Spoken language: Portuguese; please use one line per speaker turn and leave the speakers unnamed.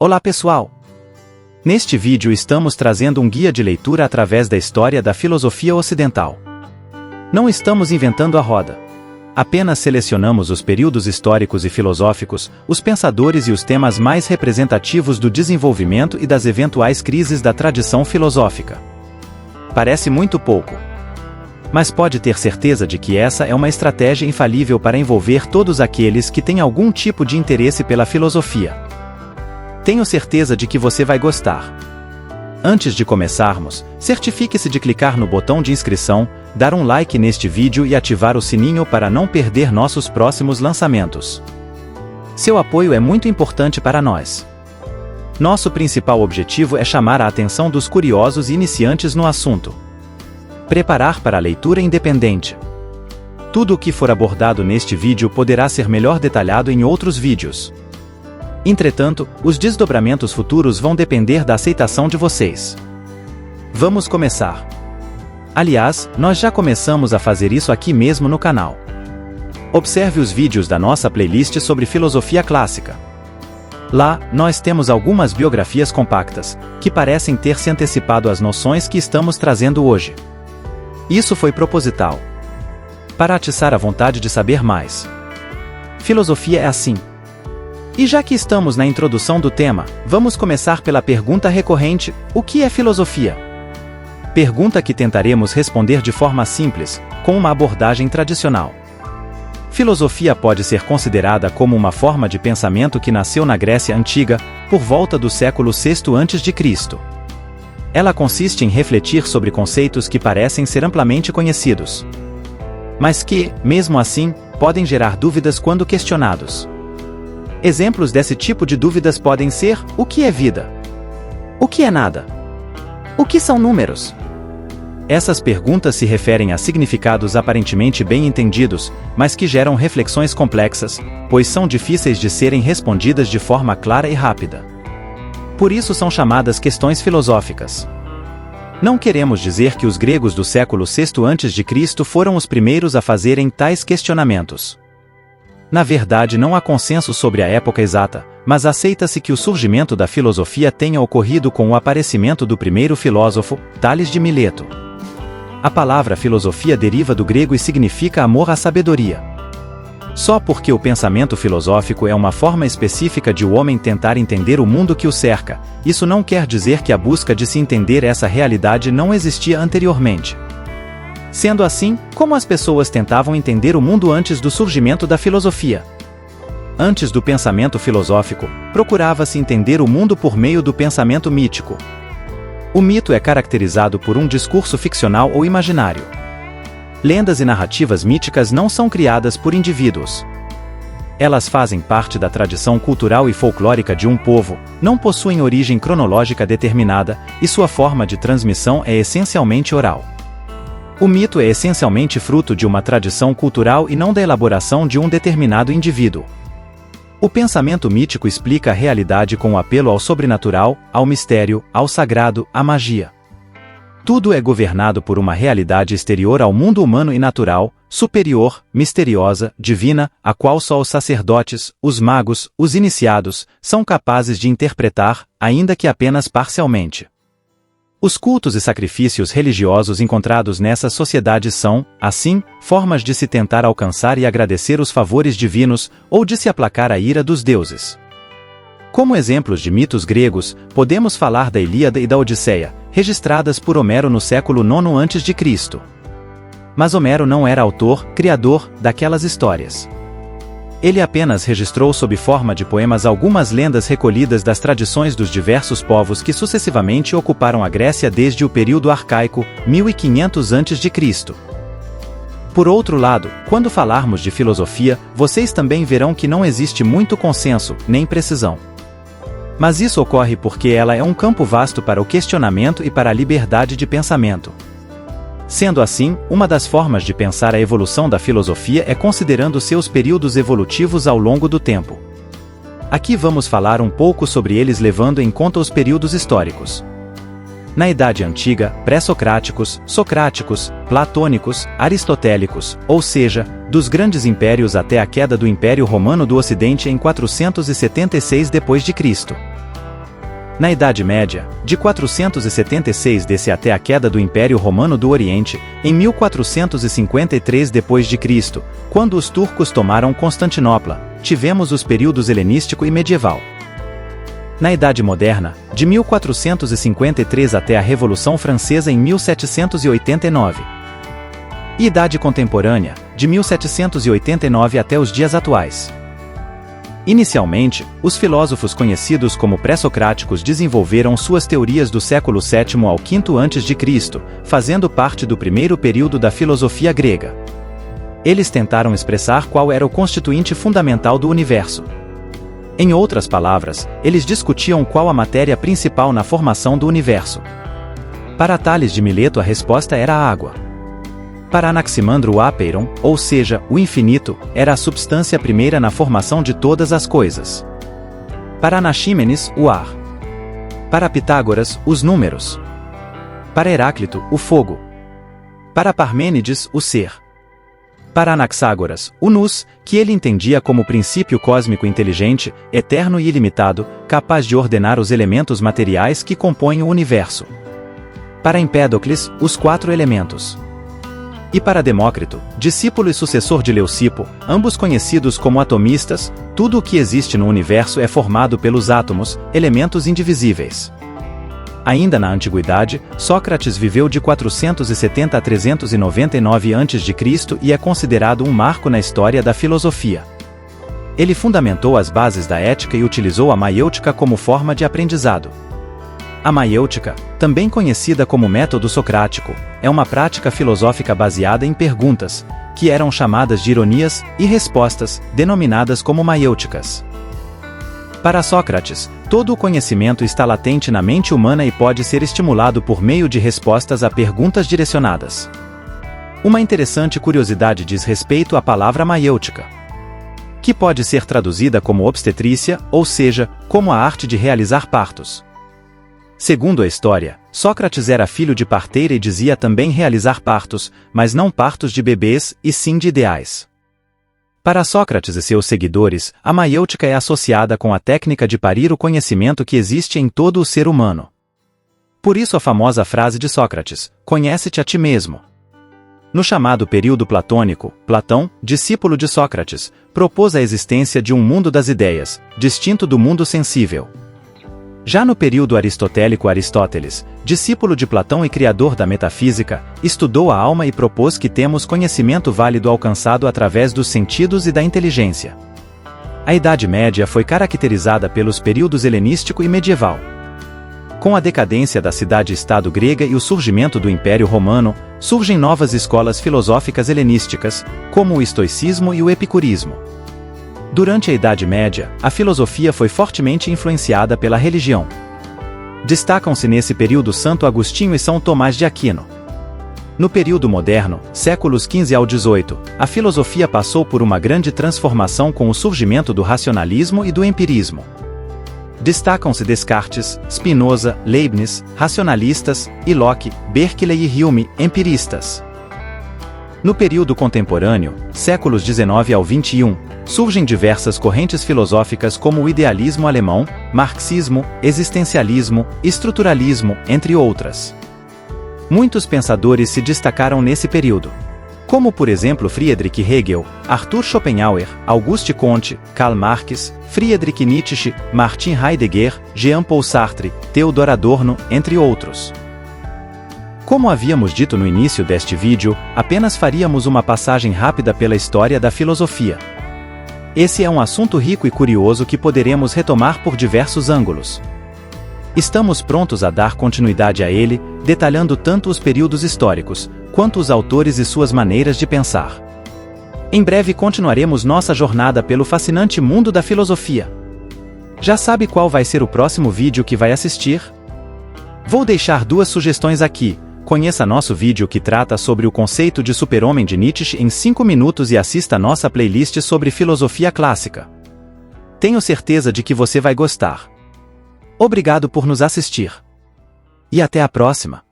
Olá pessoal! Neste vídeo estamos trazendo um guia de leitura através da história da filosofia ocidental. Não estamos inventando a roda. Apenas selecionamos os períodos históricos e filosóficos, os pensadores e os temas mais representativos do desenvolvimento e das eventuais crises da tradição filosófica. Parece muito pouco. Mas pode ter certeza de que essa é uma estratégia infalível para envolver todos aqueles que têm algum tipo de interesse pela filosofia. Tenho certeza de que você vai gostar. Antes de começarmos, certifique-se de clicar no botão de inscrição, dar um like neste vídeo e ativar o sininho para não perder nossos próximos lançamentos. Seu apoio é muito importante para nós. Nosso principal objetivo é chamar a atenção dos curiosos e iniciantes no assunto. Preparar para a leitura independente. Tudo o que for abordado neste vídeo poderá ser melhor detalhado em outros vídeos. Entretanto, os desdobramentos futuros vão depender da aceitação de vocês. Vamos começar. Aliás, nós já começamos a fazer isso aqui mesmo no canal. Observe os vídeos da nossa playlist sobre filosofia clássica. Lá, nós temos algumas biografias compactas, que parecem ter se antecipado às noções que estamos trazendo hoje. Isso foi proposital. Para atiçar a vontade de saber mais. Filosofia é assim. E já que estamos na introdução do tema, vamos começar pela pergunta recorrente: o que é filosofia? Pergunta que tentaremos responder de forma simples, com uma abordagem tradicional. Filosofia pode ser considerada como uma forma de pensamento que nasceu na Grécia Antiga, por volta do século VI a.C. Ela consiste em refletir sobre conceitos que parecem ser amplamente conhecidos, mas que, mesmo assim, podem gerar dúvidas quando questionados. Exemplos desse tipo de dúvidas podem ser: o que é vida? O que é nada? O que são números? Essas perguntas se referem a significados aparentemente bem entendidos, mas que geram reflexões complexas, pois são difíceis de serem respondidas de forma clara e rápida. Por isso são chamadas questões filosóficas. Não queremos dizer que os gregos do século VI a.C. foram os primeiros a fazerem tais questionamentos. Na verdade, não há consenso sobre a época exata, mas aceita-se que o surgimento da filosofia tenha ocorrido com o aparecimento do primeiro filósofo, Tales de Mileto. A palavra filosofia deriva do grego e significa amor à sabedoria. Só porque o pensamento filosófico é uma forma específica de o homem tentar entender o mundo que o cerca, isso não quer dizer que a busca de se entender essa realidade não existia anteriormente. Sendo assim, como as pessoas tentavam entender o mundo antes do surgimento da filosofia? Antes do pensamento filosófico, procurava-se entender o mundo por meio do pensamento mítico. O mito é caracterizado por um discurso ficcional ou imaginário. Lendas e narrativas míticas não são criadas por indivíduos. Elas fazem parte da tradição cultural e folclórica de um povo, não possuem origem cronológica determinada, e sua forma de transmissão é essencialmente oral. O mito é essencialmente fruto de uma tradição cultural e não da elaboração de um determinado indivíduo. O pensamento mítico explica a realidade com o apelo ao sobrenatural, ao mistério, ao sagrado, à magia. Tudo é governado por uma realidade exterior ao mundo humano e natural, superior, misteriosa, divina, a qual só os sacerdotes, os magos, os iniciados, são capazes de interpretar, ainda que apenas parcialmente. Os cultos e sacrifícios religiosos encontrados nessas sociedades são, assim, formas de se tentar alcançar e agradecer os favores divinos, ou de se aplacar a ira dos deuses. Como exemplos de mitos gregos, podemos falar da Ilíada e da Odisseia, registradas por Homero no século IX a.C. Mas Homero não era autor, criador, daquelas histórias. Ele apenas registrou sob forma de poemas algumas lendas recolhidas das tradições dos diversos povos que sucessivamente ocuparam a Grécia desde o período arcaico, 1500 a.C. Por outro lado, quando falarmos de filosofia, vocês também verão que não existe muito consenso, nem precisão. Mas isso ocorre porque ela é um campo vasto para o questionamento e para a liberdade de pensamento. Sendo assim, uma das formas de pensar a evolução da filosofia é considerando seus períodos evolutivos ao longo do tempo. Aqui vamos falar um pouco sobre eles levando em conta os períodos históricos. Na Idade Antiga, pré-socráticos, socráticos, platônicos, aristotélicos, ou seja, dos grandes impérios até a queda do Império Romano do Ocidente em 476 d.C. Na Idade Média, de 476 DC até a queda do Império Romano do Oriente, em 1453 d.C., quando os turcos tomaram Constantinopla, tivemos os períodos helenístico e medieval. Na Idade Moderna, de 1453 até a Revolução Francesa em 1789. E Idade Contemporânea, de 1789 até os dias atuais. Inicialmente, os filósofos conhecidos como pré-socráticos desenvolveram suas teorias do século VII ao V a.C., fazendo parte do primeiro período da filosofia grega. Eles tentaram expressar qual era o constituinte fundamental do universo. Em outras palavras, eles discutiam qual a matéria principal na formação do universo. Para Tales de Mileto a resposta era a água. Para Anaximandro o Apeiron, ou seja, o infinito, era a substância primeira na formação de todas as coisas. Para Anaxímenes, o ar. Para Pitágoras, os números. Para Heráclito, o fogo. Para Parmênides, o ser. Para Anaxágoras, o nous, que ele entendia como princípio cósmico inteligente, eterno e ilimitado, capaz de ordenar os elementos materiais que compõem o universo. Para Empédocles, os 4 elementos. E para Demócrito, discípulo e sucessor de Leucipo, ambos conhecidos como atomistas, tudo o que existe no universo é formado pelos átomos, elementos indivisíveis. Ainda na Antiguidade, Sócrates viveu de 470 a 399 a.C. e é considerado um marco na história da filosofia. Ele fundamentou as bases da ética e utilizou a maiêutica como forma de aprendizado. A maiêutica, também conhecida como método socrático, é uma prática filosófica baseada em perguntas, que eram chamadas de ironias, e respostas, denominadas como maiêuticas. Para Sócrates, todo o conhecimento está latente na mente humana e pode ser estimulado por meio de respostas a perguntas direcionadas. Uma interessante curiosidade diz respeito à palavra maiêutica, que pode ser traduzida como obstetrícia, ou seja, como a arte de realizar partos. Segundo a história, Sócrates era filho de parteira e dizia também realizar partos, mas não partos de bebês, e sim de ideais. Para Sócrates e seus seguidores, a maiêutica é associada com a técnica de parir o conhecimento que existe em todo o ser humano. Por isso a famosa frase de Sócrates, "Conhece-te a ti mesmo". No chamado período platônico, Platão, discípulo de Sócrates, propôs a existência de um mundo das ideias, distinto do mundo sensível. Já no período aristotélico, Aristóteles, discípulo de Platão e criador da metafísica, estudou a alma e propôs que temos conhecimento válido alcançado através dos sentidos e da inteligência. A Idade Média foi caracterizada pelos períodos helenístico e medieval. Com a decadência da cidade-estado grega e o surgimento do Império Romano, surgem novas escolas filosóficas helenísticas, como o estoicismo e o epicurismo. Durante a Idade Média, a filosofia foi fortemente influenciada pela religião. Destacam-se nesse período Santo Agostinho e São Tomás de Aquino. No período moderno, séculos XV ao XVIII, a filosofia passou por uma grande transformação com o surgimento do racionalismo e do empirismo. Destacam-se Descartes, Spinoza, Leibniz, racionalistas, e Locke, Berkeley e Hume, empiristas. No período contemporâneo, séculos XIX ao XXI, surgem diversas correntes filosóficas como o idealismo alemão, marxismo, existencialismo, estruturalismo, entre outras. Muitos pensadores se destacaram nesse período, como por exemplo Friedrich Hegel, Arthur Schopenhauer, Auguste Comte, Karl Marx, Friedrich Nietzsche, Martin Heidegger, Jean-Paul Sartre, Theodor Adorno, entre outros. Como havíamos dito no início deste vídeo, apenas faríamos uma passagem rápida pela história da filosofia. Esse é um assunto rico e curioso que poderemos retomar por diversos ângulos. Estamos prontos a dar continuidade a ele, detalhando tanto os períodos históricos, quanto os autores e suas maneiras de pensar. Em breve continuaremos nossa jornada pelo fascinante mundo da filosofia. Já sabe qual vai ser o próximo vídeo que vai assistir? Vou deixar 2 sugestões aqui. Conheça nosso vídeo que trata sobre o conceito de super-homem de Nietzsche em 5 minutos e assista nossa playlist sobre filosofia clássica. Tenho certeza de que você vai gostar. Obrigado por nos assistir. E até a próxima!